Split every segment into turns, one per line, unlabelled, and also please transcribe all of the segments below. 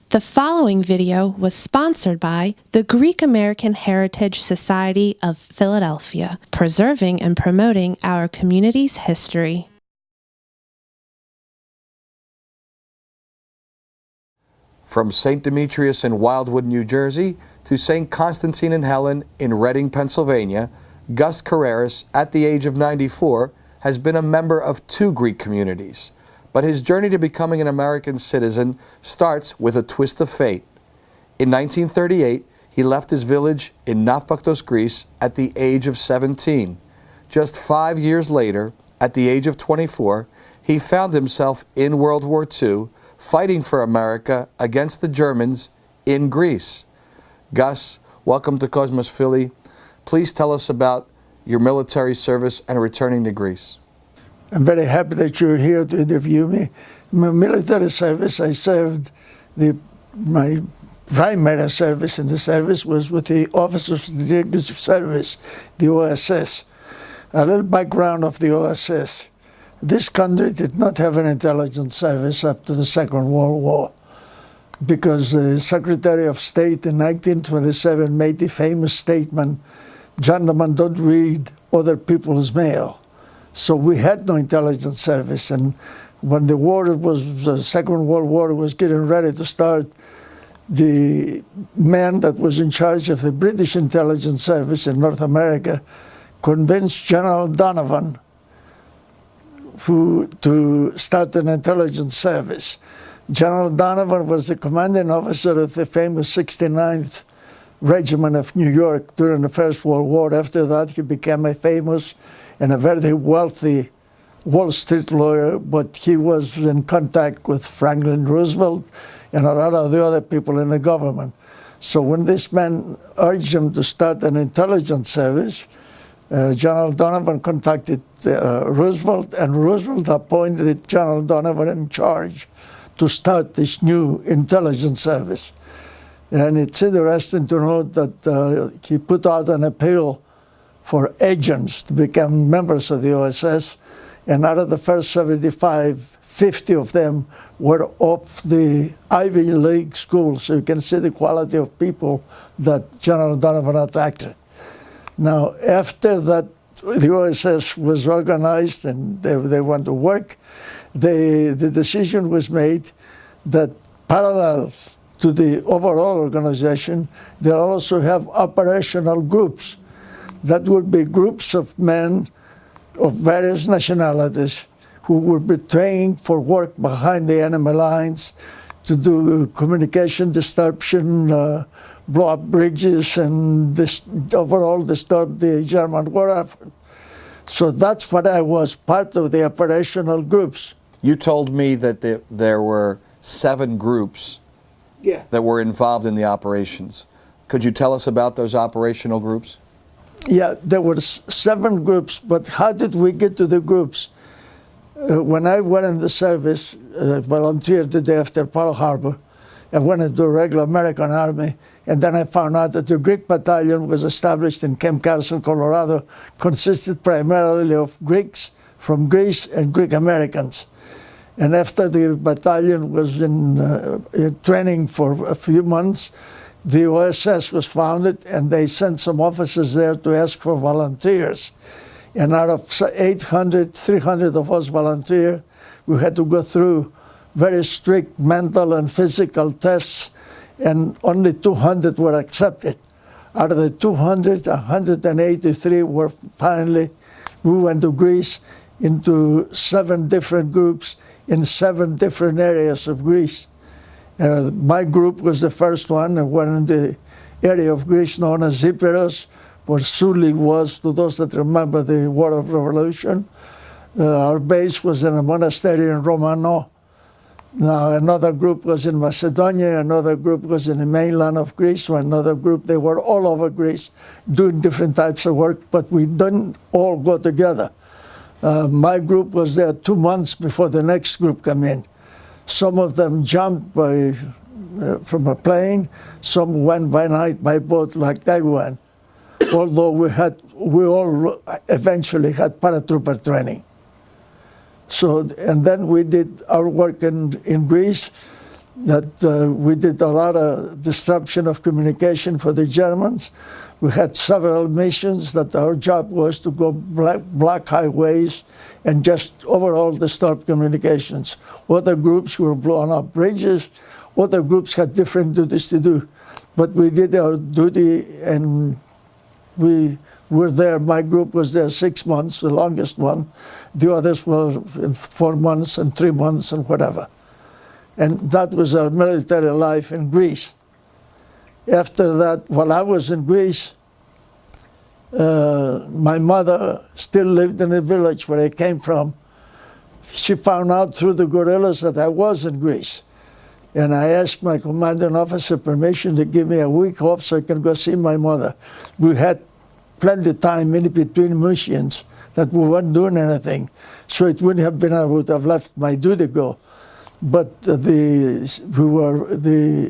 The following video was sponsored by the Greek American Heritage Society of Philadelphia, preserving and promoting our community's history.
From St. Demetrios in Wildwood, New Jersey, to St. Constantine and Helen in Reading, Pennsylvania, Gust Kraras, at the age of 94, has been a member of 2 Greek communities. But his journey to becoming an American citizen starts with a twist of fate. In 1938, he left his village in Nafpaktos Greece at the age of 17. Just 5 years later, at the age of 24, he found himself in World War II, fighting for America against the Germans in Greece. Gus, welcome to Cosmos Philly. Please tell us about your military service and returning to Greece.
I'm very happy that you're here to interview me. My military service, I served, my primary service in the service was with the Officers of the Distinguished Service, the OSS. A little background of the OSS. This country did not have an intelligence service up to the Second World War because the Secretary of State in 1927 made the famous statement, "Gentlemen, don't read other people's mail." So we had no intelligence service, and when the Second World War was getting ready to start, the man that was in charge of the British intelligence service in North America convinced General Donovan to start an intelligence service. General Donovan was the commanding officer of the famous 69th Regiment of New York during the First World War. After that, he became a famous and a very wealthy Wall Street lawyer, but he was in contact with Franklin Roosevelt and a lot of the other people in the government. So when this man urged him to start an intelligence service, General Donovan contacted Roosevelt, and Roosevelt appointed General Donovan in charge to start this new intelligence service. And it's interesting to note that he put out an appeal for agents to become members of the OSS, and out of the first 75, 50 of them were of the Ivy League schools, so you can see the quality of people that General Donovan attracted. Now, after that, the OSS was organized and they went to work, the decision was made that parallel to the overall organization, they also have operational groups. That would be groups of men of various nationalities who would be trained for work behind the enemy lines to do communication disruption, blow up bridges, and overall disturb the German war effort. So that's what I was, part of the operational groups.
You told me that there were 7 groups that were involved in the operations. Could you tell us about those operational groups?
Yeah, there were 7 groups, but how did we get to the groups? When I went in the service, volunteered the day after Pearl Harbor, I went into the regular American Army, and then I found out that the Greek battalion was established in Camp Carson, Colorado, consisted primarily of Greeks from Greece and Greek Americans. And after the battalion was in training for a few months, the OSS was founded, and they sent some officers there to ask for volunteers. And out of 800, 300 of us volunteered. We had to go through very strict mental and physical tests, and only 200 were accepted. Out of the 200, 183 were finally, we went to Greece into 7 different groups in 7 different areas of Greece. My group was the first one, and went in the area of Greece known as Epirus, where Suli was, to those that remember the War of Revolution. Our base was in a monastery in Romano. Now, another group was in Macedonia, another group was in the mainland of Greece, another group, they were all over Greece doing different types of work, but we didn't all go together. My group was there 2 months before the next group came in. Some of them jumped from a plane, some went by night by boat like I went, although we all eventually had paratrooper training. So, and then we did our work in Greece. that we did a lot of disruption of communication for the Germans. We had several missions that our job was to go block highways and just overall disturb communications. Other groups were blowing up bridges. Other groups had different duties to do. But we did our duty, and we were there. My group was there 6 months, the longest one. The others were in 4 months and 3 months and whatever. And that was our military life in Greece. After that, while I was in Greece, my mother still lived in the village where I came from. She found out through the guerrillas that I was in Greece. And I asked my commanding officer permission to give me a week off so I can go see my mother. We had plenty of time in between missions that we weren't doing anything. So it wouldn't have been, I would have left my duty go. But the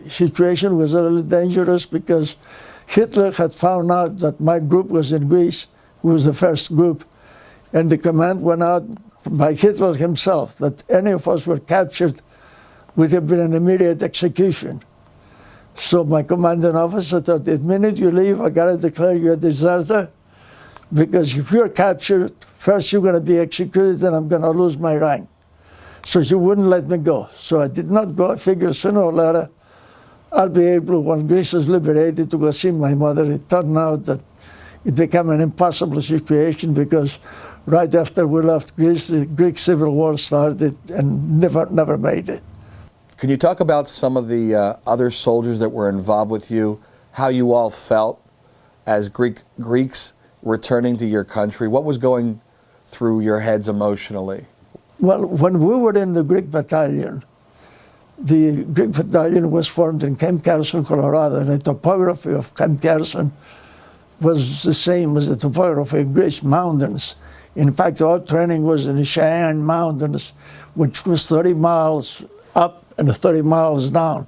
situation was a little dangerous because Hitler had found out that my group was in Greece, who was the first group, and the command went out by Hitler himself that any of us were captured would have been an immediate execution. So my commanding officer thought, the minute you leave, I gotta declare you a deserter, because if you're captured, first you're gonna be executed and I'm gonna lose my rank. So he wouldn't let me go. So I did not go. I figured sooner or later I'll be able, when Greece is liberated, to go see my mother. It turned out that it became an impossible situation because right after we left Greece, the Greek Civil War started and never made it.
Can you talk about some of the other soldiers that were involved with you, how you all felt as Greeks returning to your country? What was going through your heads emotionally?
Well, when we were in the Greek battalion, the Greek battalion was formed in Camp Carson, Colorado, and the topography of Camp Carson was the same as the topography of Greece, mountains. In fact, our training was in the Cheyenne Mountains, which was 30 miles up and 30 miles down.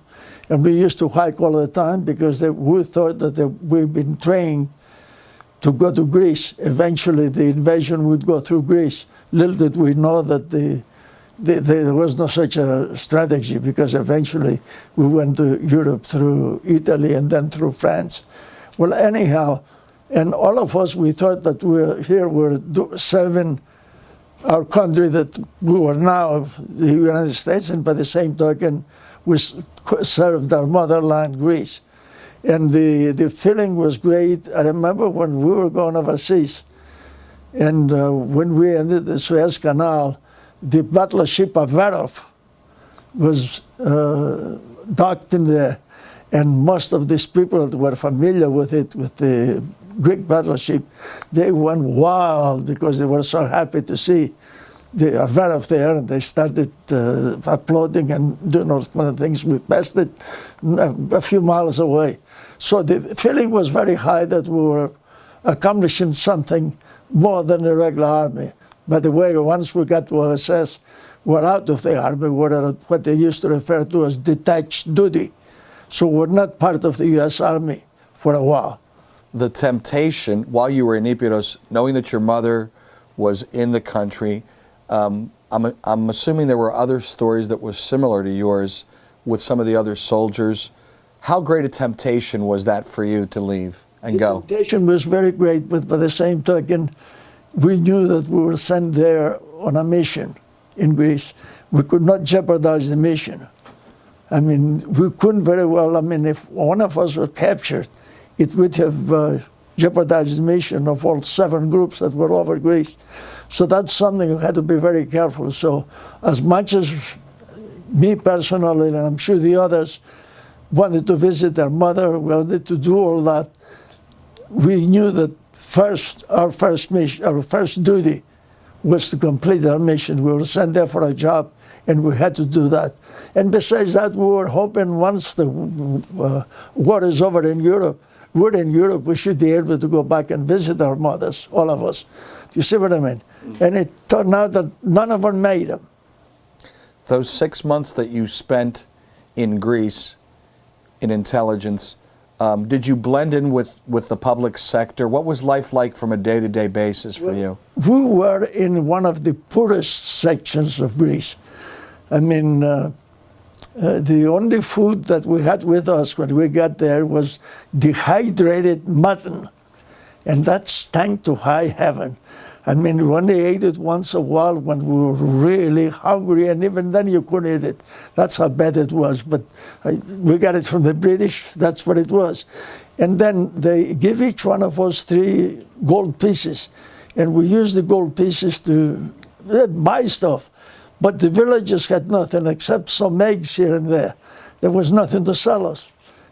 And we used to hike all the time because we thought that we'd been trained to go to Greece. Eventually, the invasion would go through Greece. Little did we know that there was no such a strategy, because eventually we went to Europe through Italy and then through France. Well, anyhow, and all of us, we thought that we're serving our country, that we were now the United States, and by the same token, we served our motherland, Greece. And the feeling was great. I remember when we were going overseas, and when we entered the Suez Canal, the battleship Ahepa was docked in there, and most of these people that were familiar with it, with the Greek battleship, they went wild because they were so happy to see the Ahepa there, and they started applauding and doing all kind of things. We passed it a few miles away. So the feeling was very high that we were accomplishing something more than the regular army. By the way, once we got to OSS, we're out of the army. We're at what they used to refer to as detached duty. So we're not part of the U.S. Army for a while.
The temptation, while you were in Epirus, knowing that your mother was in the country, I'm assuming there were other stories that were similar to yours with some of the other soldiers. How great a temptation was that for you to leave and go?
The temptation was very great, but by the same token, we knew that we were sent there on a mission in Greece. We could not jeopardize the mission. I mean, we couldn't very well, if one of us were captured, it would have jeopardized the mission of all 7 groups that were over Greece. So that's something we had to be very careful. So as much as me personally, and I'm sure the others, wanted to visit their mother, wanted to do all that, we knew that our first duty was to complete our mission. We were sent there for a job, and we had to do that. And besides that, we were hoping once the war is over in Europe, we should be able to go back and visit our mothers, all of us. You see what I mean? And it turned out that none of them made them.
Those 6 months that you spent in Greece in intelligence, did you blend in with the public sector? What was life like from a day-to-day basis for you?
We were in one of the poorest sections of Greece. I mean, The only food that we had with us when we got there was dehydrated mutton. And that stank to high heaven. I mean, we only ate it once a while when we were really hungry, and even then you couldn't eat it. That's how bad it was. But we got it from the British, that's what it was. And then they give each one of us 3 gold pieces. And we used the gold pieces to buy stuff. But the villagers had nothing except some eggs here and there. There was nothing to sell us.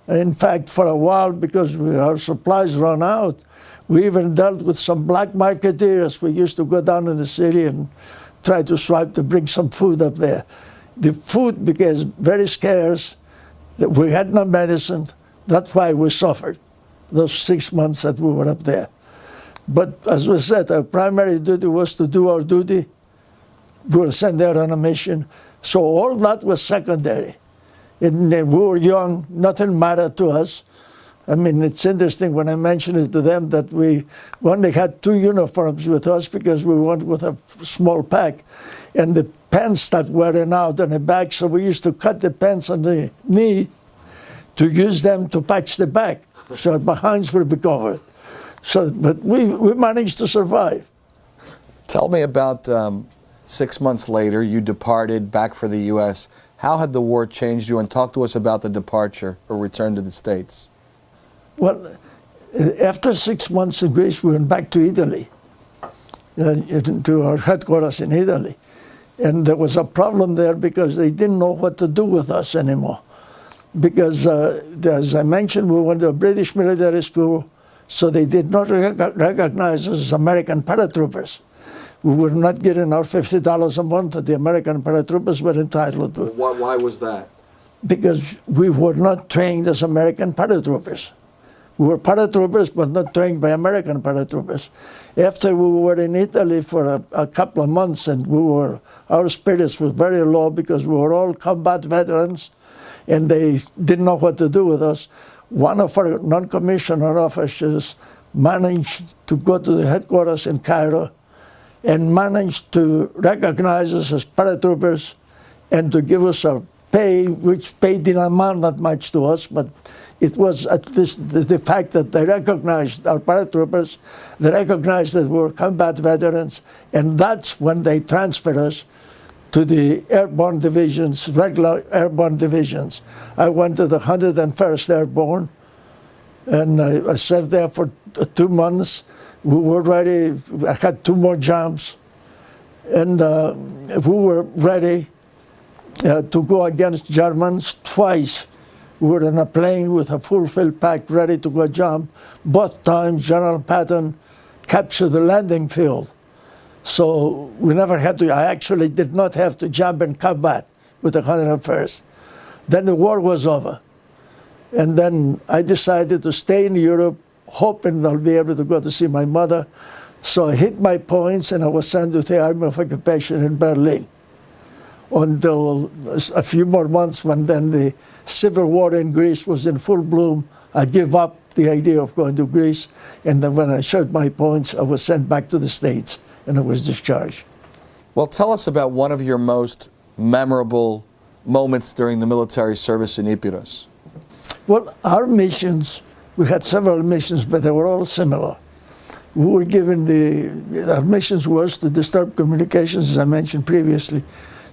In fact, for a while, because our supplies ran out, we even dealt with some black marketeers. We used to go down in the city and try to swipe to bring some food up there. The food became very scarce. We had no medicine. That's why we suffered those 6 months that we were up there. But as we said, our primary duty was to do our duty. We were sent there on a mission. So all that was secondary. And we were young, nothing mattered to us. I mean, it's interesting when I mention it to them that we only had 2 uniforms with us because we went with a small pack. And the pants that wearing out on the back, so we used to cut the pants on the knee to use them to patch the back, so our behinds would be covered. So, but we managed to survive.
Tell me about 6 months later, you departed back for the U.S. How had the war changed you? And talk to us about the departure or return to the States.
Well, after 6 months in Greece, we went back to Italy, to our headquarters in Italy. And there was a problem there because they didn't know what to do with us anymore. Because, as I mentioned, we went to a British military school, so they did not recognize us as American paratroopers. We were not getting our $50 a month that the American paratroopers were entitled to.
Why was that?
Because we were not trained as American paratroopers. We were paratroopers, but not trained by American paratroopers. After we were in Italy for a couple of months, and our spirits were very low because we were all combat veterans, and they didn't know what to do with us. One of our non-commissioned officers managed to go to the headquarters in Cairo and managed to recognize us as paratroopers and to give us our pay, which pay didn't amount that much to us, but it was at least the fact that they recognized our paratroopers, they recognized that we were combat veterans, and that's when they transferred us to the airborne divisions, regular airborne divisions. I went to the 101st Airborne, and I served there for 2 months. We were ready. I had 2 more jumps, and we were ready to go against Germans twice. We were in a plane with a full-filled pack ready to go jump. Both times, General Patton captured the landing field. So we never had to, I actually did not have to jump in combat with the 101st. Then the war was over. And then I decided to stay in Europe, hoping I'll be able to go to see my mother. So I hit my points and I was sent to the Army of Occupation in Berlin until a few more months when then the civil war in Greece was in full bloom. I gave up the idea of going to Greece, and then when I showed my points, I was sent back to the States and I was discharged.
Well, tell us about one of your most memorable moments during the military service in Epirus.
Well, our missions, we had several missions, but they were all similar. We were given our missions was to disturb communications, as I mentioned previously.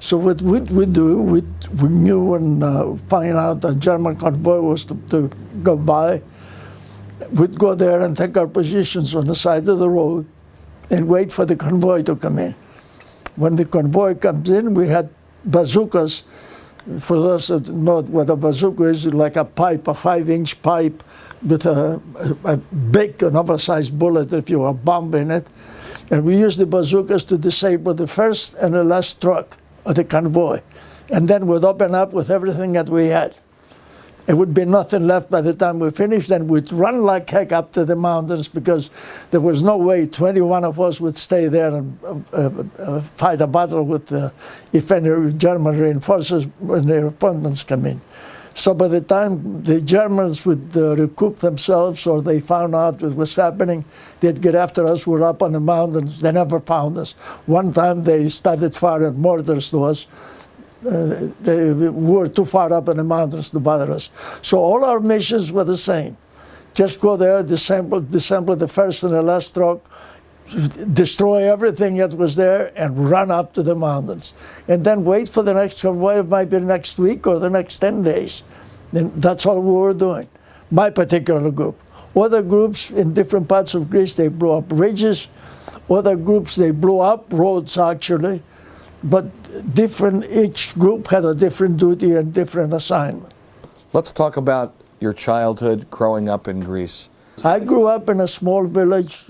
So what we do, we knew and find out a German convoy was to go by. We'd go there and take our positions on the side of the road and wait for the convoy to come in. When the convoy comes in, we had bazookas. For those that know what a bazooka is, like a pipe, a 5-inch pipe with a big and oversized bullet if you were a bomb in it. And we used the bazookas to disable the first and the last truck of the convoy. And then we'd open up with everything that we had. It would be nothing left by the time we finished, and we'd run like heck up to the mountains because there was no way 21 of us would stay there and fight a battle with if any German reinforcements when the reinforcements come in. So by the time the Germans would recoup themselves or they found out what was happening, they'd get after us. We're up on the mountains. They never found us. One time they started firing mortars to us. They were too far up in the mountains to bother us. So all our missions were the same. Just go there, disassemble the first and the last truck, destroy everything that was there, and run up to the mountains. And then wait for the next convoy. It might be next week or the next 10 days. And that's all we were doing. My particular group. Other groups in different parts of Greece, they blew up bridges. Other groups, they blew up roads, actually. But each group had a different duty and different assignment.
Let's talk about your childhood growing up in Greece.
I grew up in a small village.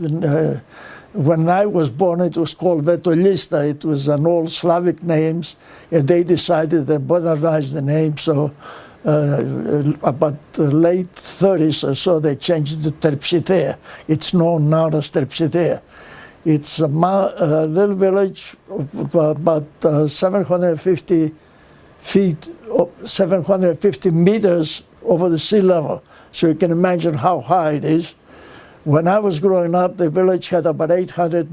When I was born, it was called Vetolista. It was an old Slavic name, and they decided to modernize the name. So about the late 30s or so, they changed it to Terpsitea. It's known now as Terpsitea. It's a little village of about 750 feet, 750 meters over the sea level. So you can imagine how high it is. When I was growing up, the village had about 800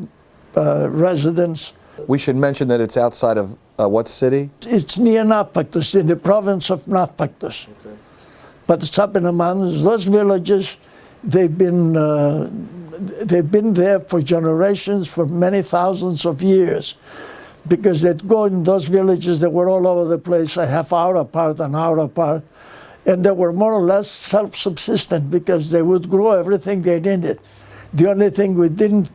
residents.
We should mention that it's outside of what city?
It's near Nafpaktos, in the province of Nafpaktos. Okay. But it's up in the mountains. Those villages, they've been there for generations, for many thousands of years. Because they'd go in those villages that were all over the place, a half hour apart, an hour apart. And they were more or less self-subsistent because they would grow everything they needed. The only thing we didn't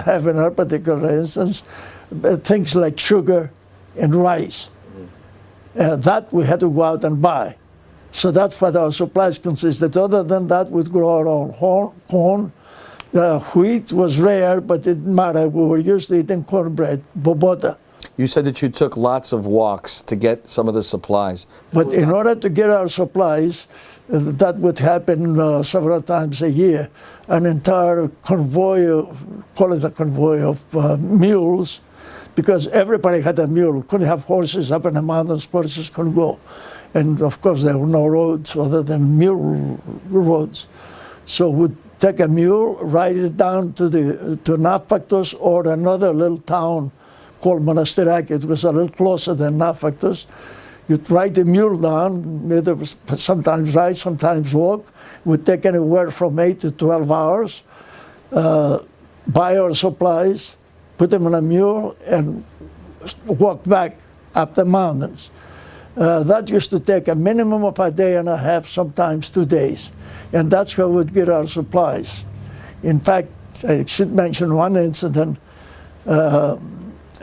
have in our particular instance, things like sugar and rice. That we had to go out and buy. So that's what our supplies consisted. Other than that, we'd grow our own corn. Wheat was rare, but it didn't matter. We were used to eating cornbread, bobota.
You said that you took lots of walks to get some of the supplies.
But in order to get our supplies, that would happen several times a year. An entire convoy, call it a convoy of mules, because everybody had a mule. Couldn't have horses up in the mountains, horses couldn't go. And of course there were no roads other than mule roads. So we'd take a mule, ride it down to Nafpaktos or another little town called Monastiraki. It was a little closer than Nafpaktos. You'd ride the mule down, either sometimes ride, sometimes walk. We'd take anywhere from 8 to 12 hours, buy our supplies, put them on a mule, and walk back up the mountains. That used to take a minimum of a day and a half, sometimes 2 days. And that's how we'd get our supplies. In fact, I should mention one incident.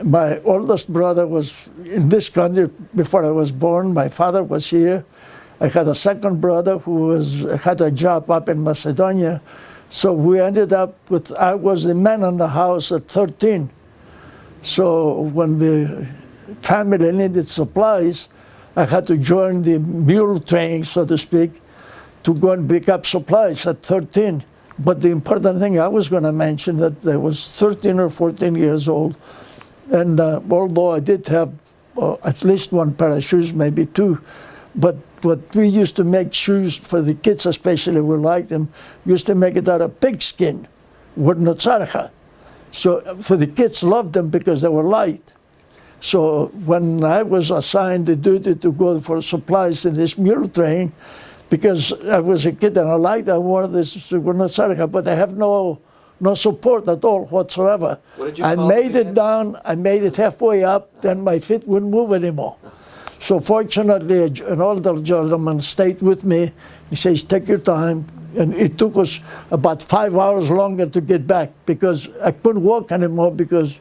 My oldest brother was in this country before I was born. My father was here. I had a second brother who had a job up in Macedonia. So we ended up I was the man in the house at 13. So when the family needed supplies, I had to join the mule train, so to speak, to go and pick up supplies at 13. But the important thing I was going to mention that I was 13 or 14 years old. And although I did have at least one pair of shoes, maybe two, but we used to make shoes for the kids, especially we liked them, used to make it out of pigskin, wurnotsarcha. So for the kids loved them because they were light. So when I was assigned the duty to go for supplies in this mule train, because I was a kid and I wore this wurnotsarcha, but I have no support at all whatsoever.
What did you
I made it down, I made it halfway up, then my feet wouldn't move anymore. So fortunately, an older gentleman stayed with me. He says, take your time. And it took us about 5 hours longer to get back because I couldn't walk anymore because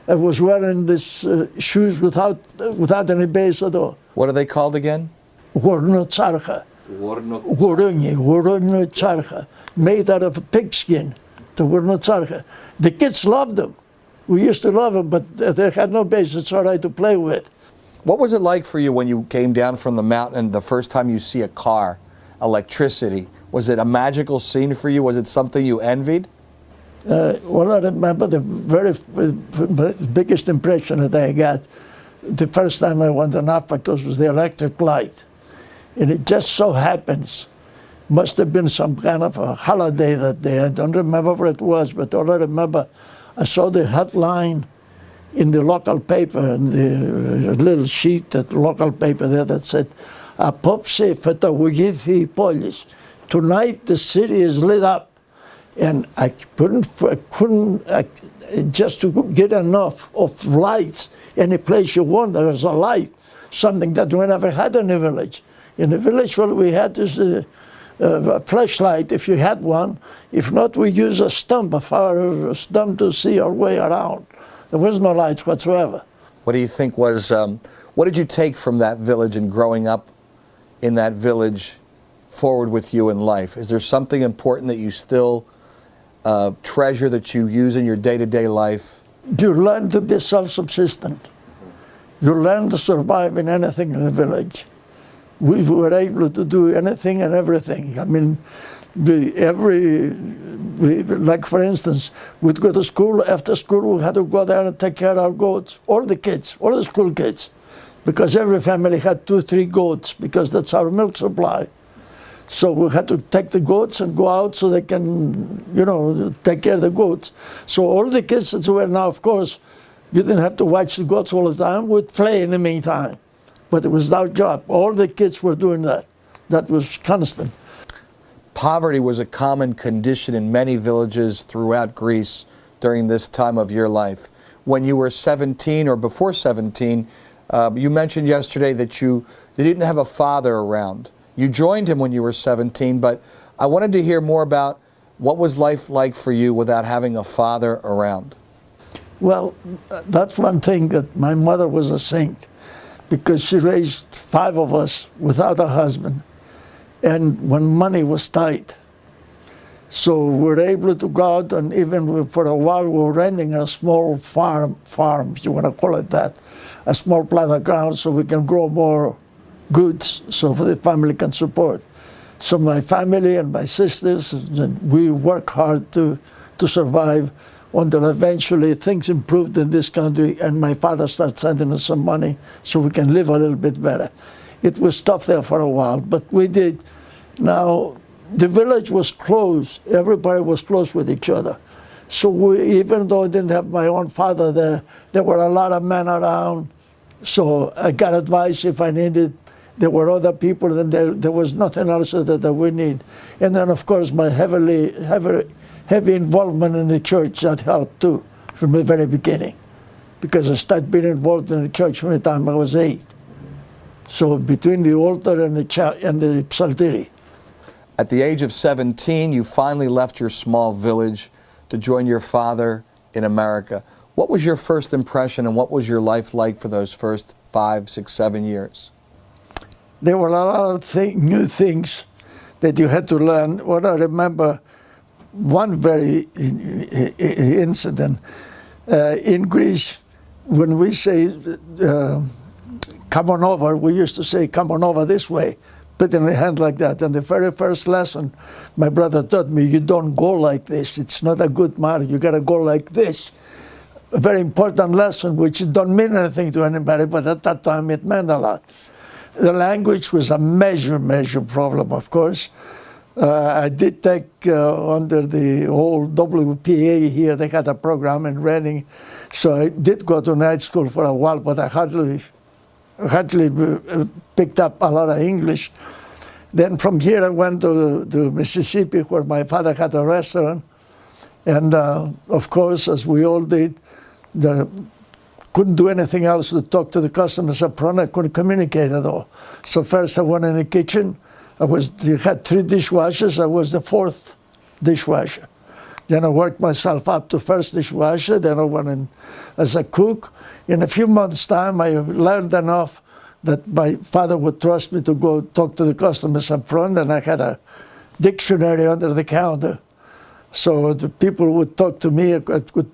I was wearing these shoes without any base at all.
What are they called again?
Wurnotsarcha. Wurnotsarcha. Made out of pigskin. The kids loved them. We used to love them, but they had no base. It's all right to play with.
What was it like for you when you came down from the mountain and the first time you see a car, electricity? Was it a magical scene for you? Was it something you envied?
Well, I remember the very biggest impression that I got the first time I went to Nafpaktos was the electric light. And it just so happens, must have been some kind of a holiday that day. I don't remember what it was, but all I remember, I saw the hotline in the local paper, in the little sheet, that local paper there that said, "Απόψε φωτογραφεί πόλης." Tonight the city is lit up, and I couldn't just to get enough of lights. Any place you want, there was a light, something that we never had in the village. In the village, well, we had this flashlight, if you had one. If not, we use a stump, a fire stump to see our way around. There was no lights whatsoever.
What do you think was, what did you take from that village and growing up in that village forward with you in life? Is there something important that you still treasure, that you use in your day-to-day life?
You learn to be self-subsistent. You learn to survive in anything in the village. We were able to do anything and everything. I mean, like for instance, we'd go to school. After school, we had to go there and take care of our goats. All the kids, all the school kids, because every family had 2 or 3 goats, because that's our milk supply. So we had to take the goats and go out so they can, take care of the goats. So all the kids that were now, of course, you didn't have to watch the goats all the time. We'd play in the meantime. But it was our job. All the kids were doing that. That was constant.
Poverty was a common condition in many villages throughout Greece during this time of your life. When you were 17 or before 17, you mentioned yesterday that you didn't have a father around. You joined him when you were 17, but I wanted to hear more about what was life like for you without having a father around.
Well, that's one thing, that my mother was a saint, because she raised 5 of us without a husband, and when money was tight. So we were able to go out, and even for a while we were renting a small farm, if you want to call it that, a small plot of ground so we can grow more goods so the family can support. So my family and my sisters, we work hard to survive until eventually things improved in this country and my father started sending us some money so we can live a little bit better. It was tough there for a while, but we did. Now, the village was close. Everybody was close with each other. So even though I didn't have my own father there were a lot of men around. So I got advice if I needed. There were other people, and there was nothing else that we need. And then, of course, my heavy involvement in the church, that helped too, from the very beginning. Because I started being involved in the church from the time I was 8. So between the altar and the Psalti.
At the age of 17, you finally left your small village to join your father in America. What was your first impression, and what was your life like for those first 5, 6, 7 years?
There were a lot of new things that you had to learn. What I remember, one very incident in Greece, when we say come on over, we used to say come on over this way, putting the hand like that. And the very first lesson my brother taught me, you don't go like this. It's not a good manner. You got to go like this. A very important lesson, which don't mean anything to anybody, but at that time it meant a lot. The language was a major problem, of course. I did take under the old WWII here, they had a program in Reading, so I did go to night school for a while, but I hardly picked up a lot of English. Then from here I went to Mississippi, where my father had a restaurant, and of course, as we all did, couldn't do anything else to talk to the customers up front. I couldn't communicate at all. So first I went in the kitchen. You had 3 dishwashers. I was the 4th dishwasher. Then I worked myself up to first dishwasher. Then I went in as a cook. In a few months' time, I learned enough that my father would trust me to go talk to the customers up front, and I had a dictionary under the counter. So the people would talk to me. I could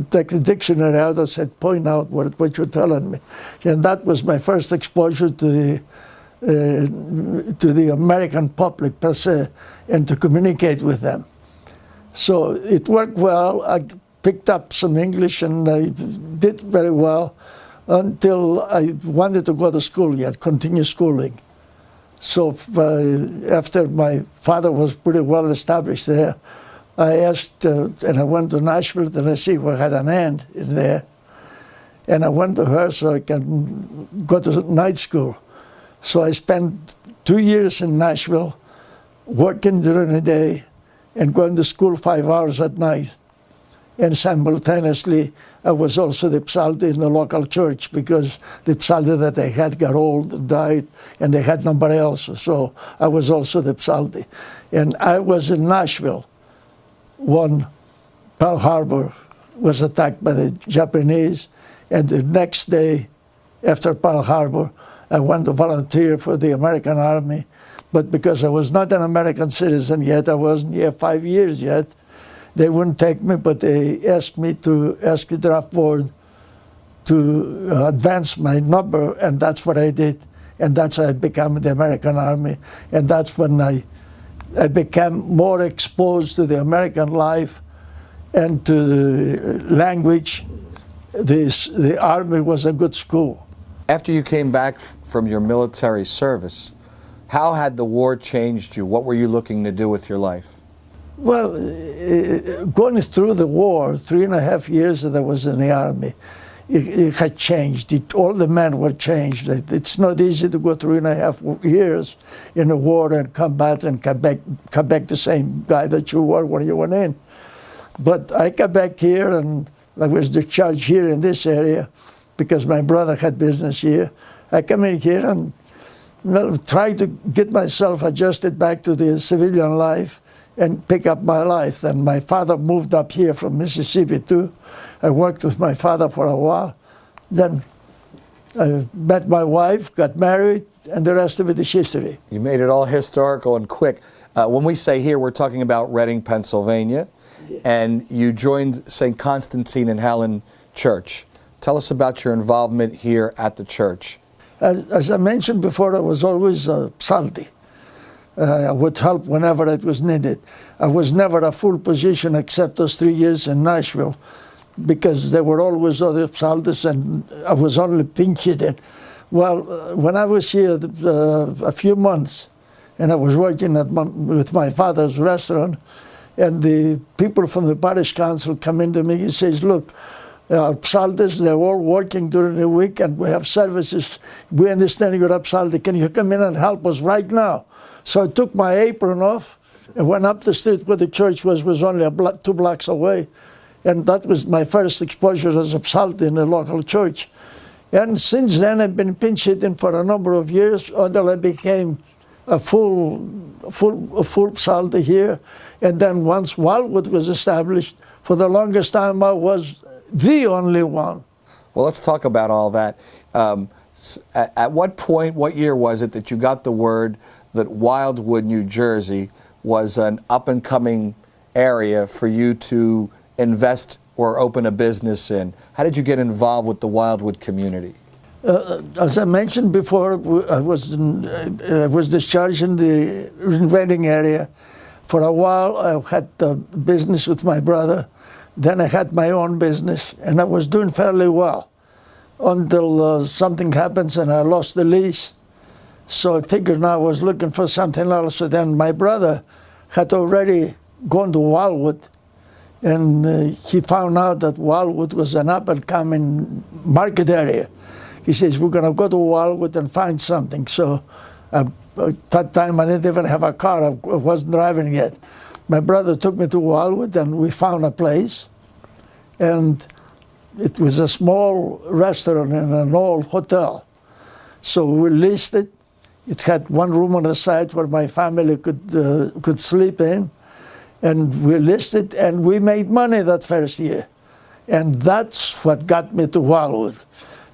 take the dictionary out and said, point out what you're telling me. And that was my first exposure to the American public per se, and to communicate with them. So it worked well. I picked up some English and I did very well until I wanted to go to school yet, continue schooling. So after my father was pretty well established there, I asked, and I went to Nashville, Tennessee, where I had an aunt in there. And I went to her so I can go to night school. So I spent 2 years in Nashville, working during the day and going to school 5 hours at night. And simultaneously, I was also the Psalti in the local church, because the Psalti that I had got old, died, and they had nobody else. So I was also the Psalti. And I was in Nashville when Pearl Harbor was attacked by the Japanese. And the next day after Pearl Harbor, I went to volunteer for the American Army. But because I was not an American citizen yet, I wasn't here 5 years yet, they wouldn't take me, but they asked me to ask the draft board to advance my number, and that's what I did. And that's how I became the American Army. And that's when I became more exposed to the American life and to the language. The Army was a good school.
After you came back from your military service, how had the war changed you? What were you looking to do with your life?
Well, going through the war, 3.5 years that I was in the Army, it had changed. All the men were changed. It's not easy to go 3.5 years in a war and come back the same guy that you were when you went in. But I got back here, and I was discharged here in this area because my brother had business here. I come in here and try to get myself adjusted back to the civilian life and pick up my life. And my father moved up here from Mississippi too. I worked with my father for a while. Then I met my wife, got married, and the rest of it is history.
You made it all historical and quick. When we say here, we're talking about Reading, Pennsylvania, and you joined St. Constantine and Helen Church. Tell us about your involvement here at the church.
As I mentioned before, I was always a Psalti. I would help whenever it was needed. I was never a full position except those 3 years in Nashville, because there were always other Psaltis and I was only pinch hitting. Well, when I was here a few months, and I was working with my father's restaurant, and the people from the parish council come into me and says, look, our Psaltis, they're all working during the week and we have services. We understand you're a Psalti. Can you come in and help us right now? So I took my apron off and went up the street where the church was only 2 blocks away. And that was my first exposure as a Psalti in a local church. And since then, I've been pinch hitting for a number of years until I became a full Psalti here. And then once Wildwood was established, for the longest time I was the only one.
Well, let's talk about all that. At what point, what year was it that you got the word that Wildwood, New Jersey was an up-and-coming area for you to invest or open a business in? How did you get involved with the Wildwood community?
As I mentioned before, I was discharged in the Reading area. For a while, I had a business with my brother. Then I had my own business, and I was doing fairly well until something happens and I lost the lease. So I figured now I was looking for something else. So then my brother had already gone to Wildwood, and he found out that Wildwood was an up-and-coming market area. He says, we're going to go to Wildwood and find something. So at that time, I didn't even have a car. I wasn't driving yet. My brother took me to Wildwood, and we found a place. And it was a small restaurant and an old hotel. So we leased it. It had one room on the side where my family could sleep in. And we leased it, and we made money that first year. And that's what got me to Wildwood.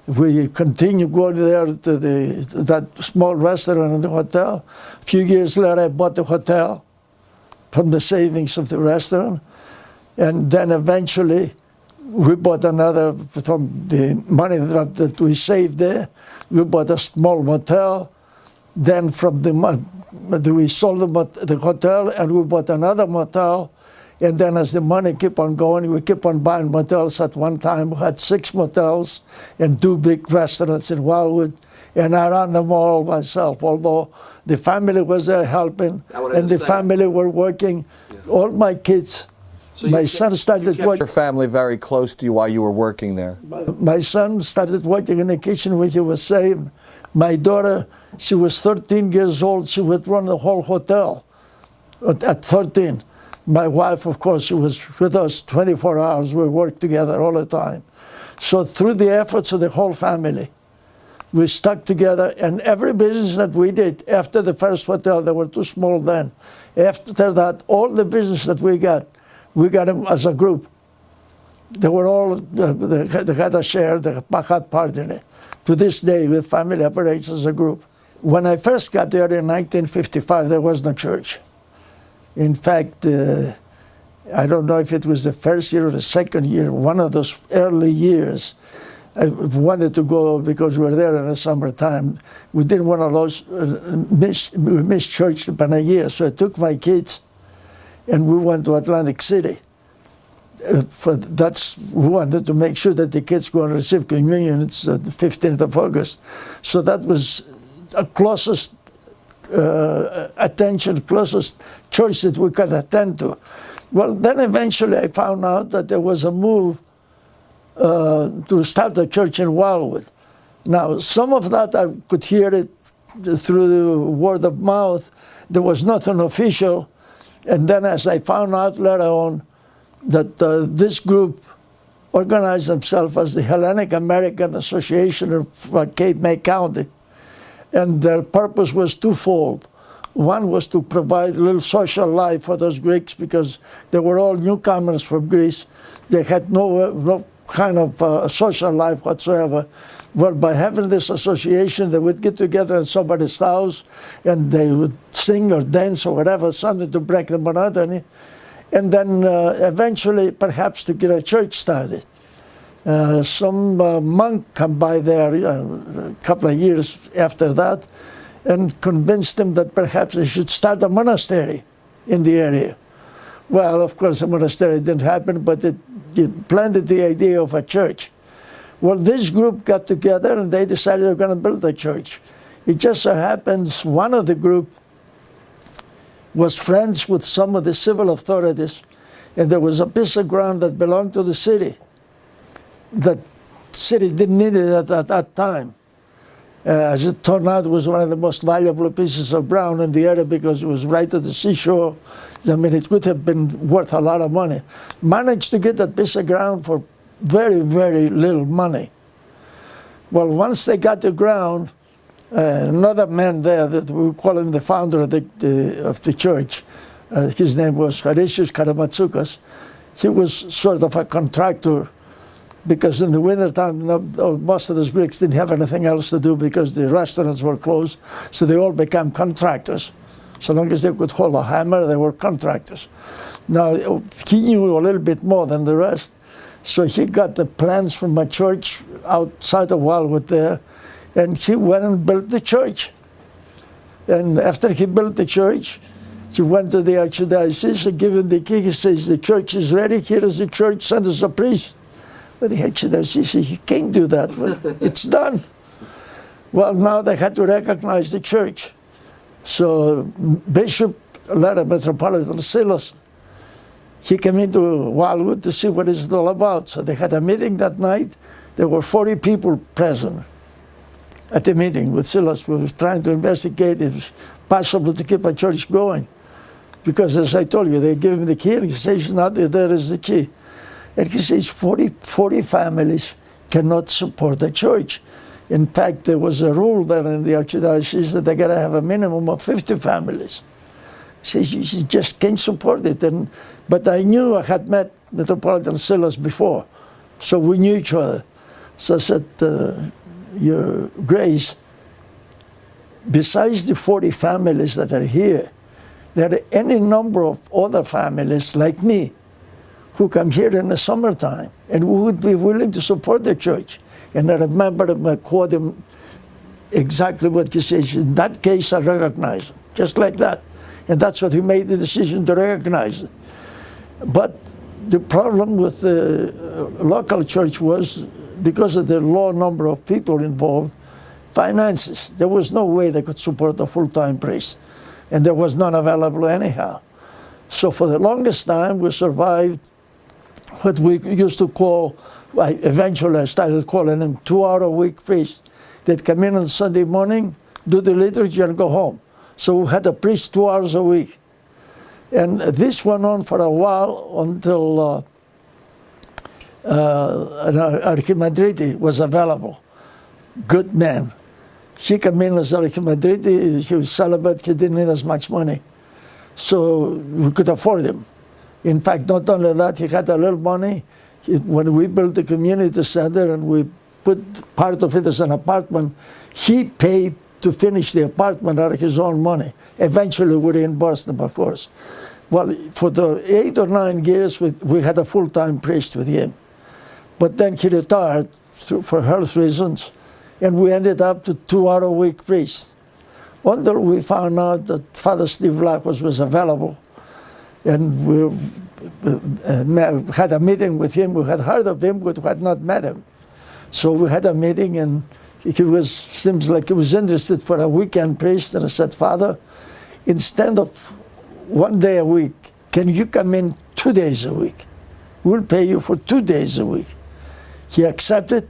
We continued going there to that small restaurant and the hotel. A few years later, I bought the hotel from the savings of the restaurant. And then eventually, we bought another, from the money that we saved there, we bought a small motel. Then from we sold the hotel, and we bought another motel. And then as the money kept on going, we kept on buying motels. At one time, we had 6 motels and 2 big restaurants in Wildwood. And I ran them all myself, although the family was there helping, and the family were working. Yeah. All my kids My son started
Your
working.
family very close to you while you were working there.
My son started working in the kitchen when he was saved. My daughter, she was 13 years old. She would run the whole hotel at 13. My wife, of course, she was with us 24 hours. We worked together all the time. So through the efforts of the whole family, we stuck together, and every business that we did after the first hotel, they were too small then. After that, all the business that we got them as a group. They were all, they had a share, they had part in it. To this day, the family operates as a group. When I first got there in 1955, there was no church. In fact, I don't know if it was the first year or the second year, one of those early years, I wanted to go because we were there in the summertime. We didn't want to miss church the Panagia, so I took my kids and we went to Atlantic City. We wanted to make sure that the kids go and receive communion. It's the 15th of August. So that was the closest closest church that we could attend to. Well, then eventually I found out that there was a move to start a church in Wildwood. Now, some of that I could hear it through the word of mouth. There was nothing official. And then as I found out later on that this group organized themselves as the Hellenic American Association of Cape May County. And their purpose was twofold. One was to provide a little social life for those Greeks because they were all newcomers from Greece. They had no kind of social life whatsoever. Well, by having this association, they would get together in somebody's house and they would sing or dance or whatever, something to break the monotony. And then eventually, perhaps to get a church started. Some monk come by there a couple of years after that and convinced them that perhaps they should start a monastery in the area. Well, of course, a monastery didn't happen, but it planted the idea of a church. Well, this group got together and they decided they're going to build a church. It just so happens one of the group was friends with some of the civil authorities, and there was a piece of ground that belonged to the city. The city didn't need it at that time. As it turned out, it was one of the most valuable pieces of ground in the area because it was right at the seashore. I mean, it could have been worth a lot of money. Managed to get that piece of ground for very, very little money. Well, once they got the ground, another man there that we call him the founder of the church, his name was Epirus Greece. He was sort of a contractor because in the wintertime, most of those Greeks didn't have anything else to do because the restaurants were closed, so they all became contractors. So long as they could hold a hammer, they were contractors. Now, he knew a little bit more than the rest, so he got the plans from a church outside of Wildwood there, and he went and built the church. And after he built the church, he went to the archdiocese and gave him the key. He says, the church is ready, here is the church, send us a priest. But the archdiocese said, you can't do that. Well, it's done. Well, now they had to recognize the church. So Bishop led a Metropolitan Silas. He came into Wildwood to see what it's all about. So they had a meeting that night. There were 40 people present at the meeting with Silas. We were trying to investigate if it's possible to keep a church going. Because as I told you, they gave him the key and he says, now there is the key. And he says 40 families cannot support the church. In fact, there was a rule there in the archdiocese that they got to have a minimum of 50 families. He says, you just can't support it. But I knew I had met Metropolitan Silas before, so we knew each other. So I said, Your Grace, besides the 40 families that are here, there are any number of other families like me who come here in the summertime and who would be willing to support the church. And I remember I quote him exactly what he says. In that case, I recognize him, just like that. And that's what he made the decision to recognize it. But the problem with the local church was, because of the low number of people involved, finances. There was no way they could support a full-time priest. And there was none available anyhow. So for the longest time, we survived what we used to call, eventually I started calling them 2-hour-a-week priests. They'd come in on Sunday morning, do the liturgy, and go home. So we had a priest 2 hours a week. And this went on for a while until Archimandriti was available. Good man. She came in as Archimandriti. He was celibate. He didn't need as much money. So we could afford him. In fact, not only that, he had a little money. When we built the community center and we put part of it as an apartment, he paid to finish the apartment out of his own money. Eventually, we reimbursed him, of course. Well, for the 8 or 9 years, we had a full-time priest with him. But then he retired for health reasons, and we ended up to 2-hour-a-week priests. Until we found out that Father Steve Lakos was available, and we had a meeting with him. We had heard of him, but we had not met him. So we had a meeting, and seems like he was interested for a weekend priest. And I said, Father, instead of 1 day a week, can you come in 2 days a week? We'll pay you for 2 days a week. He accepted,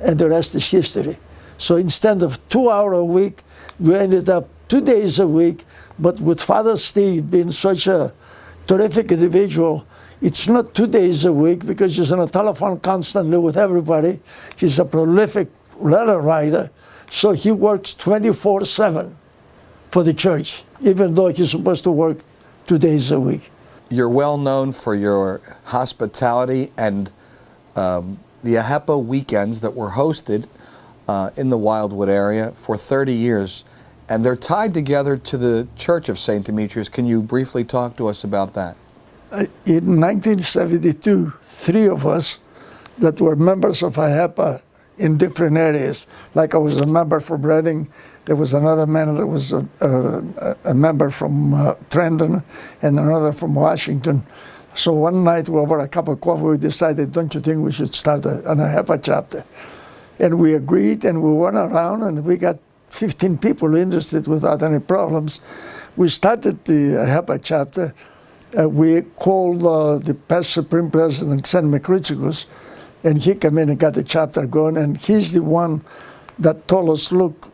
and the rest is history. So instead of 2 hours a week, we ended up 2 days a week. But with Father Steve being such a terrific individual, it's not 2 days a week because he's on a telephone constantly with everybody. He's a prolific letter writer, so he works 24/7 for the church, even though he's supposed to work 2 days a week.
You're well known for your hospitality and the Ahepa weekends that were hosted in the Wildwood area for 30 years, and they're tied together to the Church of St. Demetrios. Can you briefly talk to us about that?
In 1972, 3 of us that were members of Ahepa in different areas, like I was a member from Reading, there was another man that was a member from Trenton, and another from Washington. So one night, over a cup of coffee, we decided, don't you think we should start an Ahepa chapter? And we agreed, and we went around, and we got 15 people interested without any problems. We started the Ahepa chapter. We called the past Supreme President, St. Makritsikos, and he came in and got the chapter going, and he's the one that told us, look,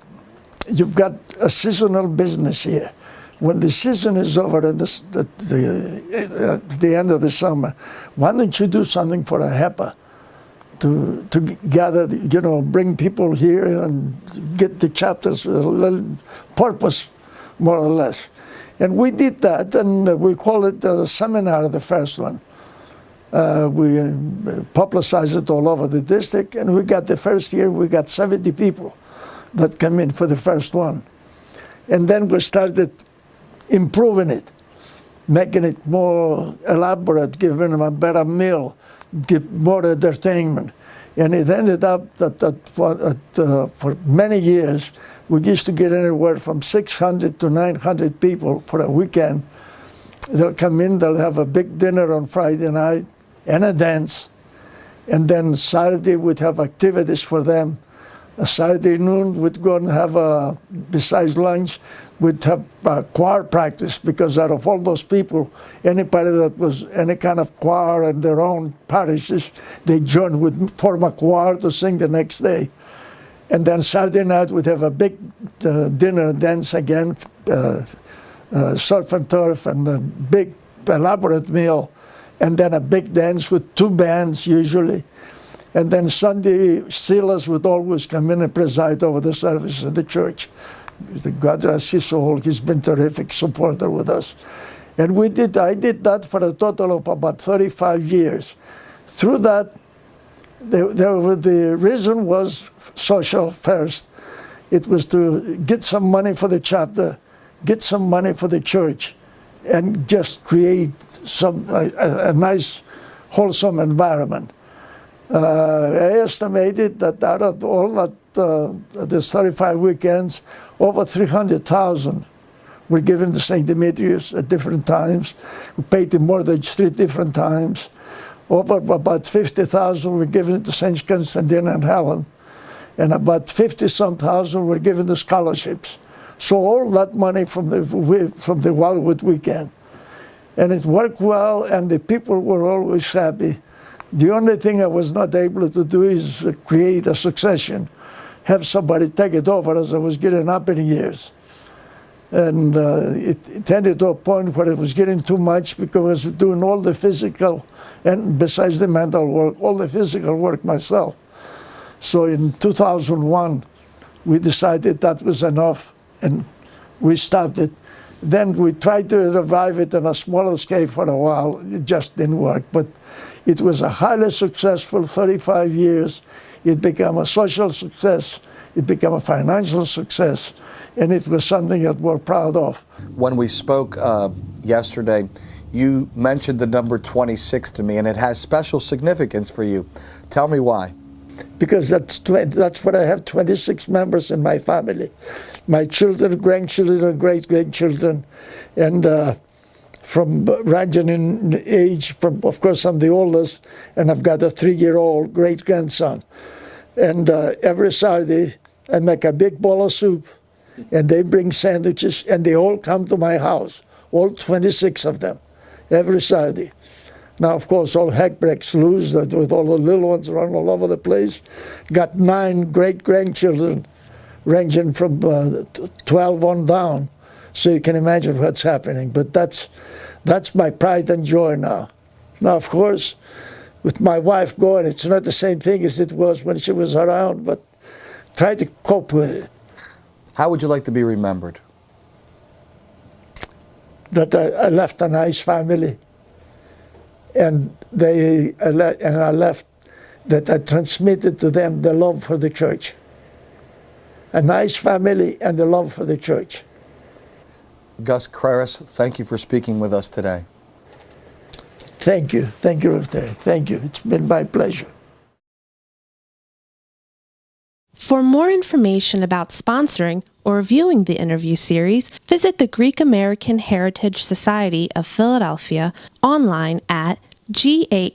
you've got a seasonal business here. When the season is over at the end of the summer, why don't you do something for Ahepa to gather, bring people here and get the chapters with a little purpose, more or less. And we did that, and we call it the seminar, the first one. We publicized it all over the district, and we got the first year, we got 70 people that came in for the first one. And then we started improving it, making it more elaborate, giving them a better meal, give more entertainment. And it ended up that for many years, we used to get anywhere from 600 to 900 people for a weekend. They'll come in, they'll have a big dinner on Friday night and a dance. And then Saturday we'd have activities for them. A Saturday noon we'd go and have, besides lunch, we'd have choir practice, because out of all those people, anybody that was any kind of choir in their own parishes, they joined with form a choir to sing the next day. And then Saturday night we'd have a big dinner dance again, surf and turf, and a big elaborate meal, and then a big dance with 2 bands usually. And then Sunday, Silas would always come in and preside over the service of the church. God rest his soul, he's been a terrific supporter with us. And I did that for a total of about 35 years. Through that, the reason was social first. It was to get some money for the chapter, get some money for the church, and just create a nice, wholesome environment. I estimated that out of all that, the 35 weekends, over 300,000 were given to St. Demetrios at different times. We paid the mortgage 3 different times. Over about 50,000 were given to St. Constantine and Helen, and about 50-some thousand were given to scholarships. So all that money from the Wildwood weekend. And it worked well, and the people were always happy. The only thing I was not able to do is create a succession, have somebody take it over as I was getting up in years. And it tended to a point where it was getting too much because I was doing all the physical, and besides the mental work, all the physical work myself. So in 2001, we decided that was enough, and we stopped it. Then we tried to revive it on a smaller scale for a while. It just didn't work. But it was a highly successful 35 years. It became a social success. It became a financial success. And it was something that we're proud of.
When we spoke yesterday, you mentioned the number 26 to me, and it has special significance for you. Tell me why.
Because that's what I have, 26 members in my family. My children, grandchildren, and great-grandchildren, and from ranging in age, of course I'm the oldest, and I've got a 3-year-old great-grandson. And every Saturday I make a big bowl of soup, and they bring sandwiches, and they all come to my house, all 26 of them, every Saturday. Now, of course, all heck breaks loose with all the little ones running all over the place. Got 9 great-grandchildren, ranging from 12 on down. So you can imagine what's happening. But that's my pride and joy now. Now, of course, with my wife going, it's not the same thing as it was when she was around, but try to cope with it.
How would you like to be remembered?
That I left a nice family. And I left that I transmitted to them the love for the church. A nice family and the love for the church.
Gust Kraras, thank you for speaking with us today.
Thank you. Thank you, Rafter. Thank you. It's been my pleasure.
For more information about sponsoring or viewing the interview series, visit the Greek American Heritage Society of Philadelphia online at gahsp.org.